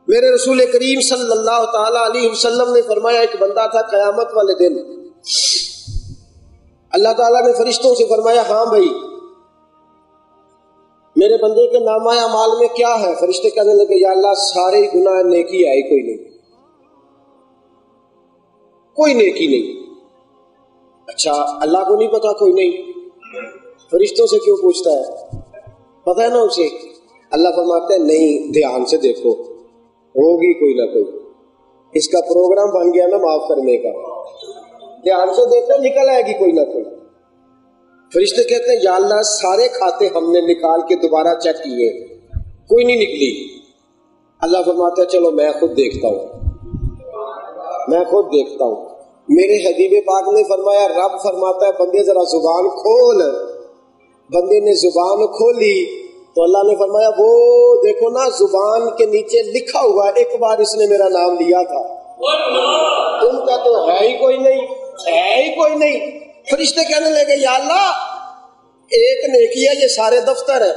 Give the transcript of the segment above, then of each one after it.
میرے رسول کریم صلی اللہ تعالی علیہ وسلم نے فرمایا ایک بندہ تھا قیامت والے دن، اللہ تعالیٰ نے فرشتوں سے فرمایا ہاں بھائی میرے بندے کے نامہ اعمال میں کیا ہے؟ فرشتے کہنے لگے یا اللہ سارے گناہ نیکی آئی، کوئی نہیں، کوئی نیکی نہیں۔ اچھا اللہ کو نہیں پتا کوئی نہیں، فرشتوں سے کیوں پوچھتا ہے؟ پتہ ہے نا اسے۔ اللہ فرماتے ہیں نہیں، دھیان سے دیکھو، ہوگی کوئی نہ کوئی، اس کا پروگرام بن گیا نا معاف کرنے کا، دھیان سے دیکھو نکل آئے گی کوئی نہ کوئی۔ فرشتے کہتے ہیں یا اللہ سارے کھاتے ہم نے نکال کے دوبارہ چیک کیے، کوئی نہیں نکلی۔ اللہ فرماتا ہے چلو میں خود دیکھتا ہوں، میں خود دیکھتا ہوں۔ میرے حبیب پاک نے فرمایا، رب فرماتا ہے بندے ذرا زبان کھول۔ بندے نے زبان کھولی تو اللہ نے فرمایا وہ دیکھو نا زبان کے نیچے لکھا ہوا ایک بار اس نے میرا نام لیا تھا، تم کا تو ہے ہی کوئی نہیں، ہے ہی کوئی نہیں۔ فرشتے کہنے لگے یا اللہ ایک نیکی ہے، یہ سارے دفتر ہے۔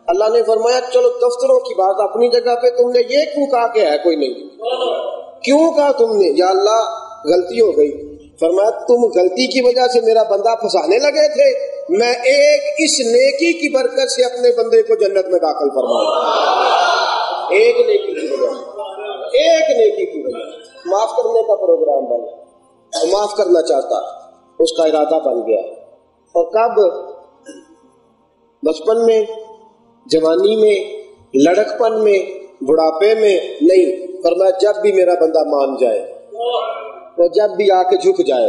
اللہ نے فرمایا چلو دفتروں کی بات اپنی جگہ پہ، تم نے یہ کیوں کہا کہ ہے کوئی نہیں؟ کیوں کہا تم نے؟ یا اللہ غلطی ہو گئی۔ فرمایا تم غلطی کی وجہ سے میرا بندہ پھنسانے لگے تھے، میں ایک اس نیکی کی برکت سے اپنے بندے کو جنت میں داخل فرماؤں، ایک نیکی کی وجہ سے، ایک نیکی کی وجہ سے معاف کرنے کا پروگرام بنا، معاف کرنا چاہتا، اس کا ارادہ بن گیا۔ اور کب؟ بچپن میں، جوانی میں، لڑکپن میں، بڑھاپے میں نہیں۔ فرمایا جب بھی میرا بندہ مان جائے، وہ جب بھی آ کے جھک جائے،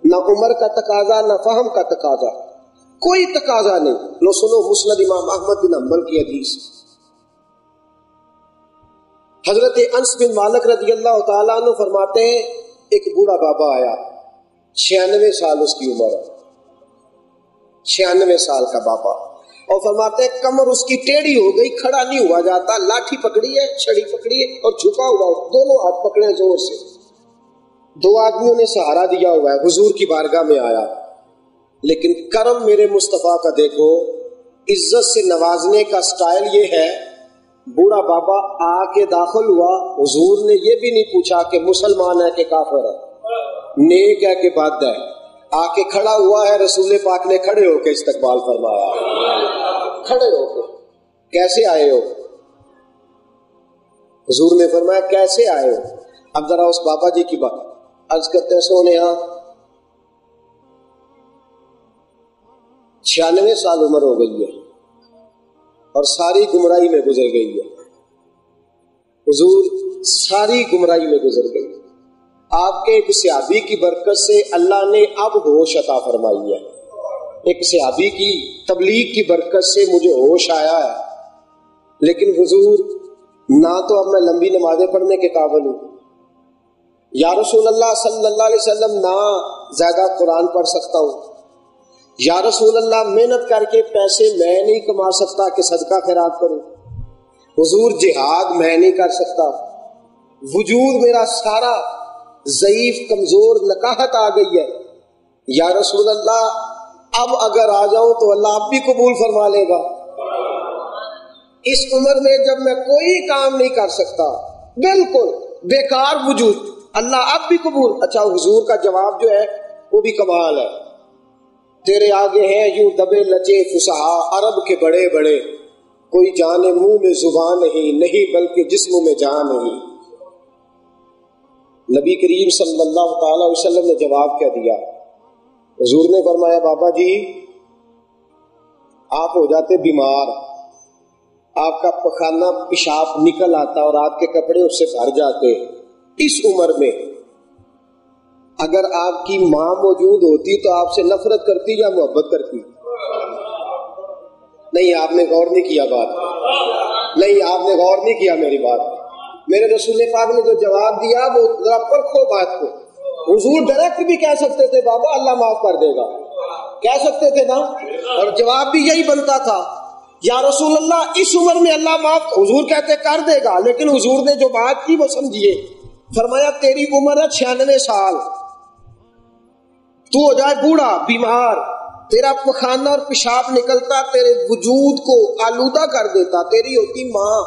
نہ عمر کا تقاضا نہ فہم کا تقاضا، کوئی تقاضا نہیں۔ لو سنو مسند امام احمد بن حنبل کی حدیث، حضرت انس بن مالک رضی اللہ تعالیٰ عنہ فرماتے ہیں ایک بوڑھا بابا آیا، 96 سال اس کی عمر ہے، 96 سال کا بابا، اور فرماتے ہیں کمر اس کی ٹیڑھی ہو گئی، کھڑا نہیں ہوا جاتا، لاٹھی پکڑی ہے، چھڑی پکڑی ہے اور جھکا ہوا، دونوں ہاتھ پکڑے زور سے، دو آدمیوں نے سہارا دیا ہوا ہے، حضور کی بارگاہ میں آیا۔ لیکن کرم میرے مصطفیٰ کا دیکھو، عزت سے نوازنے کا سٹائل یہ ہے، بوڑھا بابا آ کے داخل ہوا، حضور نے یہ بھی نہیں پوچھا کہ مسلمان ہے کہ کافر ہے، نیک ہے کہ بد ہے، آ کے کھڑا ہوا ہے، رسول پاک نے کھڑے ہو کے استقبال فرمایا، کھڑے ہو کے۔ کیسے آئے ہو؟ حضور نے فرمایا کیسے آئے ہو؟ اب ذرا اس بابا جی کی بات عرض کرتے ہیں، سونے ہاں 96 سال عمر ہو گئی ہے اور ساری گمراہی میں گزر گئی ہے، حضور ساری گمراہی میں گزر گئی، آپ کے ایک صحابی کی برکت سے اللہ نے اب ہوش عطا فرمائی ہے، ایک صحابی کی تبلیغ کی برکت سے مجھے ہوش آیا ہے، لیکن حضور نہ تو اب میں لمبی نمازیں پڑھنے کے قابل ہوں، یا رسول اللہ صلی اللہ علیہ وسلم نہ زیادہ قرآن پڑھ سکتا ہوں، یا رسول اللہ محنت کر کے پیسے میں نہیں کما سکتا کہ صدقہ خیرات کروں، حضور جہاد میں نہیں کر سکتا، وجود میرا سارا ضعیف کمزور، نکاہت آ گئی ہے، یا رسول اللہ اب اگر آ جاؤں تو اللہ اب بھی قبول فرما لے گا، اس عمر میں جب میں کوئی کام نہیں کر سکتا، بالکل بیکار وجود، اللہ اب بھی قبول۔ اچھا حضور کا جواب جو ہے وہ بھی کمال ہے، تیرے آگے ہیں یوں دبے لچے فصحا عرب کے بڑے بڑے، کوئی جانے منہ میں زبان نہیں بلکہ جسم میں جان نہیں۔ نبی کریم صلی اللہ تعالی علیہ وسلم نے جواب کیا دیا؟ حضور نے فرمایا بابا جی آپ ہو جاتے بیمار، آپ کا پخانہ پیشاب نکل آتا اور آپ کے کپڑے اس سے بھر جاتے، اس عمر میں اگر آپ کی ماں موجود ہوتی تو آپ سے نفرت کرتی یا محبت کرتی؟ نہیں، آپ نے غور نہیں کیا بات، نہیں آپ نے غور نہیں کیا میری بات۔ میرے رسول پاک نے جو جواب دیا وہ ذرا پرکھو بات کو۔ حضور ڈائریکٹ بھی کہہ سکتے تھے بابا اللہ معاف کر دے گا، کہہ سکتے تھے نا، اور جواب بھی یہی بنتا تھا یا رسول اللہ اس عمر میں اللہ معاف، حضور کہتے کر دے گا، لیکن حضور نے جو بات کی وہ سمجھیے، فرمایا تیری عمر ہے 96 سال، تو ہو جائے بوڑھا بیمار، تیرا پخانہ اور پیشاب نکلتا تیرے وجود کو آلودہ کر دیتا، تیری ہوتی ماں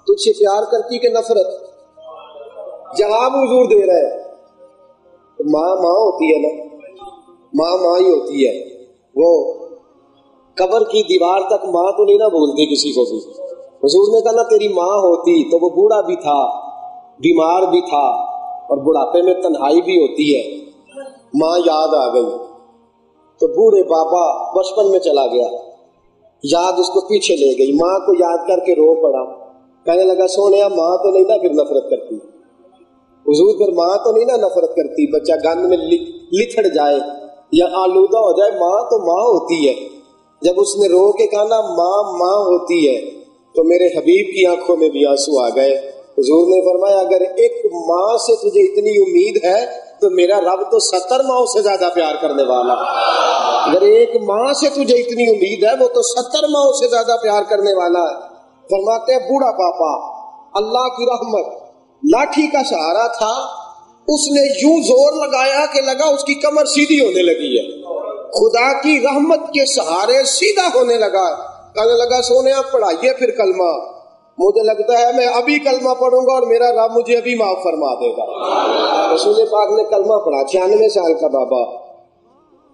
تجھ سے پیار کرتی کہ نفرت؟ جواب حضور دے رہے ہیں. ماں ماں ہوتی ہے نا, ماں ماں ہی ہوتی ہے. وہ قبر کی دیوار تک ماں تو نہیں نہ بولتی کسی کو بھی. حضور نے کہا نا تیری ماں ہوتی تو وہ بوڑھا بھی تھا, بیمار بھی تھا, اور بڑھاپے میں تنہائی بھی ہوتی ہے. ماں یاد آ گئی تو بوڑھے بابا بچپن میں چلا گیا, یاد اس کو پیچھے لے گئی. ماں کو یاد کر کے رو پڑا, کہنے لگا سونیا ماں تو نہیں نا پھر نفرت کرتی. حضور پھر ماں تو نہیں نا نفرت کرتی, بچہ گند میں لتھڑ جائے یا آلودہ ہو جائے, ماں تو ماں ہوتی ہے. جب اس نے رو کے کہا نا ماں ماں ہوتی ہے تو میرے حبیب کی آنکھوں میں بھی آنسو آ گئے. حضور نے فرمایا اگر ایک ماں سے تجھے اتنی امید ہے تو میرا رب تو 70 ماؤں سے زیادہ پیار کرنے والا. اگر ایک ماں سے تجھے اتنی امید ہے وہ تو 70 ماؤں سے زیادہ پیار کرنے والا ہے. فرماتے ہیں بوڑھا پاپا اللہ کی رحمت لاٹھی کا سہارا تھا, اس نے یوں زور لگایا کہ لگا اس کی کمر سیدھی ہونے لگی ہے. خدا کی رحمت کے سہارے سیدھا ہونے لگا. کہنے لگا سونیا پڑھائیے پھر کلمہ. مجھے لگتا ہے میں ابھی کلمہ پڑھوں گا اور میرا رب مجھے ابھی معاف فرما دے گا. رسول پاک نے کلمہ پڑھا, 96 سال کا بابا.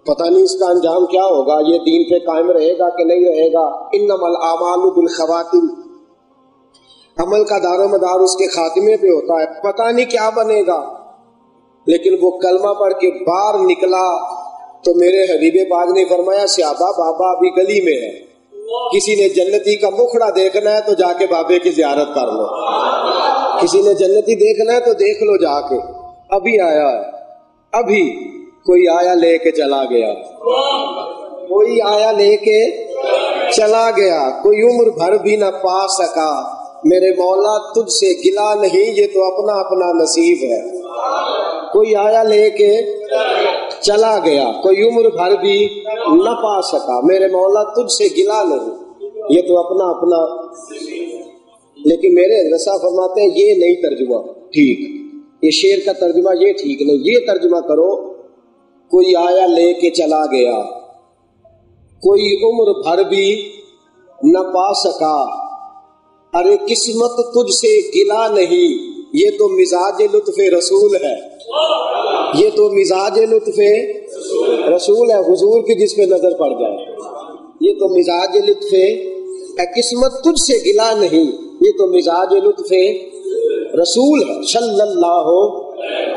پتہ نہیں اس کا انجام کیا ہوگا, یہ دین پہ قائم رہے گا کہ نہیں رہے گا. انما الاعمال بالخواتیم, عمل کا دار و مدار اس کے خاتمے پہ ہوتا ہے. پتہ نہیں کیا بنے گا, لیکن وہ کلمہ پڑھ کے باہر نکلا تو میرے حبیب پاک نے فرمایا صحابہ بابا ابھی گلی میں ہے, کسی نے جنتی کا مکھڑا دیکھنا ہے تو جا کے بابے کی زیارت کر لو. کسی نے جنتی دیکھنا ہے تو دیکھ لو جا کے. ابھی آیا ہے, ابھی کوئی آیا لے کے چلا گیا, کوئی آیا لے کے چلا گیا, کوئی عمر بھر بھی نہ پا سکا. میرے مولا تجھ سے گلا نہیں, یہ تو اپنا اپنا نصیب ہے. کوئی آیا لے کے چلا گیا, کوئی عمر بھر بھی نہ پا سکا. میرے مولا تجھ سے گلا نہیں, یہ تو اپنا اپنا. لیکن میرے رسا فرماتے ہیں یہ نہیں ترجمہ ٹھیک, یہ شعر کا ترجمہ یہ ٹھیک نہیں. یہ ترجمہ کرو کوئی آیا لے کے چلا گیا, کوئی عمر بھر بھی نہ پا سکا. ارے قسمت تجھ سے گلا نہیں, یہ تو مزاج لطف رسول ہے. یہ تو مزاج لطف رسول ہے. حضور کی جس پہ نظر پڑ جائے, یہ تو مزاج لطف. قسمت تجھ سے گلا نہیں, یہ تو مزاج لطف رسول ہے صلی اللہ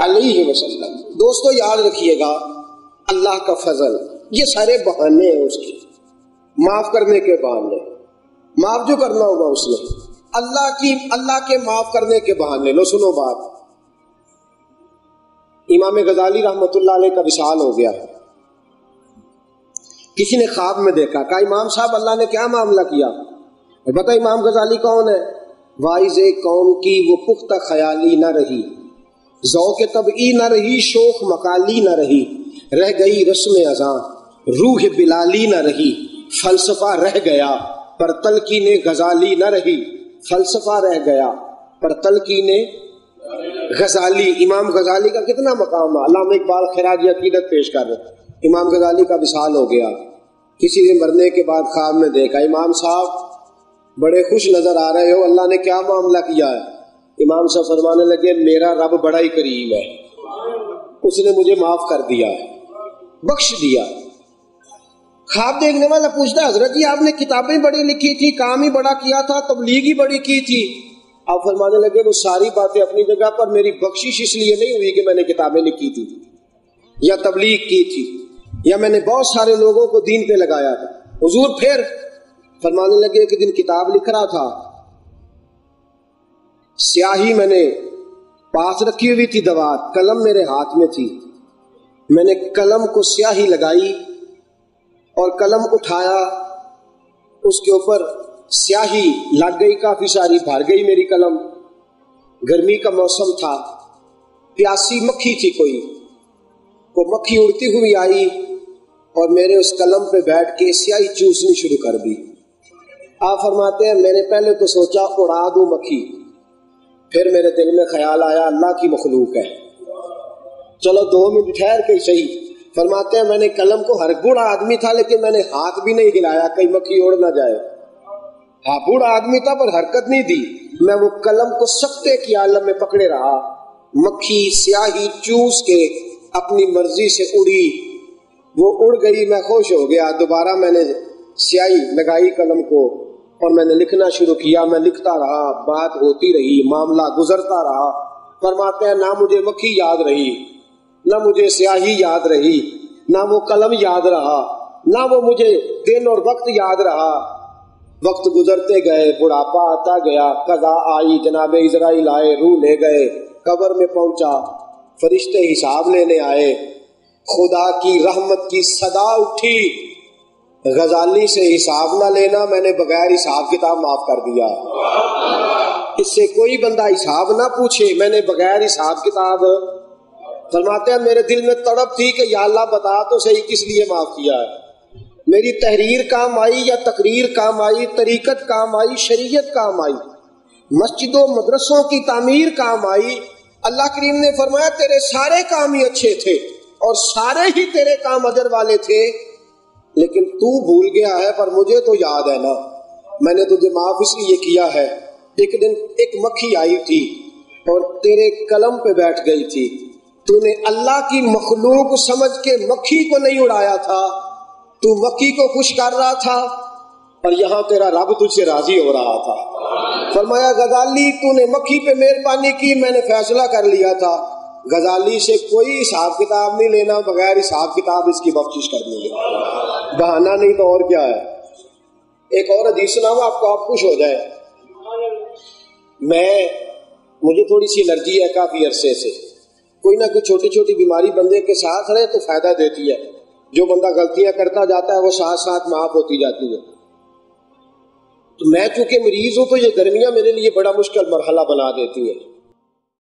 علیہ وسلم. دوستو یاد رکھیے گا اللہ کا فضل, یہ سارے بہانے ہیں اس کے, معاف کرنے کے بہانے. معاف جو کرنا ہوگا اس نے, اللہ کے معاف کرنے کے بہانے. لو سنو بات, امام غزالی رحمۃ اللہ علیہ کا وصال ہو گیا. کسی نے خواب میں دیکھا, کہا امام صاحب اللہ نے کیا معاملہ کیا؟ بتا امام غزالی کون ہے؟ واعظ قوم کی وہ پختہ خیالی نہ رہی, ذوق طبعی نہ رہی, شوخ مقالی نہ رہی, رہ گئی رسم ازاں, روح بلالی نہ رہی, فلسفہ رہ گیا پر تلقین غزالی نہ رہی. فلسفہ رہ گیا پر تلقین غزالی. امام غزالی کا کتنا مقام ہے. علامہ اقبال خراج عقیدت پیش کر رہے, امام غزالی کا وصال ہو گیا. کسی نے مرنے کے بعد خواب میں دیکھا, امام صاحب بڑے خوش نظر آ رہے ہو, اللہ نے کیا معاملہ کیا ہے؟ امام صاحب فرمانے لگے میرا رب بڑا ہی کریم ہے, اس نے مجھے معاف کر دیا, بخش دیا. خواب دیکھنے والا پوچھتا ہے حضرت جی آپ نے کتابیں بڑی لکھی تھی, کام ہی بڑا کیا تھا, تبلیغ ہی بڑی کی تھی. آپ فرمانے لگے وہ ساری باتیں اپنی جگہ پر, میری بخشش اس لیے نہیں ہوئی کہ میں نے کتابیں لکھی تھی یا تبلیغ کی تھی یا میں نے بہت سارے لوگوں کو دین پہ لگایا تھا. حضور پھر فرمانے لگے کہ دن کتاب لکھ رہا تھا, سیاہی میں نے پاس رکھی ہوئی تھی, دوات قلم میرے ہاتھ میں تھی, میں نے قلم کو سیاہی لگائی اور قلم اٹھایا, اس کے اوپر سیاہی لگ گئی کافی ساری, بھر گئی میری قلم. گرمی کا موسم تھا, پیاسی مکھی تھی کوئی, وہ مکھی اڑتی ہوئی آئی اور میرے اس قلم پہ بیٹھ کے سیاہی چوسنی شروع کر دی. آپ فرماتے ہیں میں نے پہلے تو سوچا اڑا دوں مکھی, پھر میرے دل میں خیال آیا اللہ کی مخلوق ہے, چلو 2 منٹ ٹھہر کے صحیح. فرماتے ہیں میں نے قلم کو, ہر بوڑھا آدمی تھا لیکن میں نے ہاتھ بھی نہیں ہلایا کہیں مکھی اڑ نہ جائے. ہاں بوڑھا آدمی تھا پر حرکت نہیں دی. میں وہ قلم کو سکتے کی عالم میں پکڑے رہا مکھی سیاہی چوس کے اپنی مرضی سے اڑی، وہ اڑ گئی، میں خوش ہو گیا، دوبارہ میں نے سیاہی لگائی قلم کو اور میں نے لکھنا شروع کیا، میں لکھتا رہا، بات ہوتی رہی، معاملہ گزرتا رہا۔ فرماتے ہیں نہ مجھے مکھی یاد رہی، نہ مجھے سیاہی یاد رہی، نہ وہ قلم یاد رہا، نہ وہ مجھے دن اور وقت یاد رہا۔ وقت گزرتے گئے، بڑھاپا آتا گیا، قضا آئی، جناب اسرائیل آئے، روح لے گئے، قبر میں پہنچا، فرشتے حساب لینے آئے، خدا کی رحمت کی صدا اٹھی، غزالی سے حساب نہ لینا، میں نے بغیر حساب کتاب معاف کر دیا، اس سے کوئی بندہ حساب نہ پوچھے، میں نے بغیر حساب کتاب۔ فرماتے ہیں میرے دل میں تڑپ تھی کہ یا اللہ بتا تو صحیح کس لیے معاف کیا ہے، میری تحریر کام آئی یا تقریر کام آئی، طریقت کام آئی، شریعت کام آئی، مسجدوں مدرسوں کی تعمیر کام آئی۔ اللہ کریم نے فرمایا تیرے سارے کام ہی اچھے تھے اور سارے ہی تیرے کام اجر والے تھے، لیکن تو بھول گیا ہے، پر مجھے تو یاد ہے نا، میں نے تجھے معاف اس لیے کیا ہے۔ ایک دن ایک مکھی آئی تھی اور تیرے قلم پہ بیٹھ گئی تھی، تو نے اللہ کی مخلوق سمجھ کے مکھی کو نہیں اڑایا تھا، تو مکھی کو خوش کر رہا تھا، اور یہاں تیرا رب تجھ سے راضی ہو رہا تھا۔ فرمایا غزالی تو نے مکھی پہ مہربانی کی، میں نے فیصلہ کر لیا تھا غزالی سے کوئی حساب کتاب نہیں لینا، بغیر حساب کتاب اس کی بخشش کرنی ہے، بہانہ نہیں تو اور کیا ہے۔ ایک اور حدیث سناؤں آپ کو، آپ خوش ہو جائیں۔ مجھے تھوڑی سی الرجی ہے کافی عرصے سے، کوئی نہ کوئی چھوٹی چھوٹی بیماری بندے کے ساتھ رہے تو فائدہ دیتی ہے، جو بندہ غلطیاں کرتا جاتا ہے وہ ساتھ ساتھ معاف ہوتی جاتی ہے۔ تو میں چونکہ مریض ہوں تو یہ گرمیاں میرے لیے بڑا مشکل مرحلہ بنا دیتی ہیں،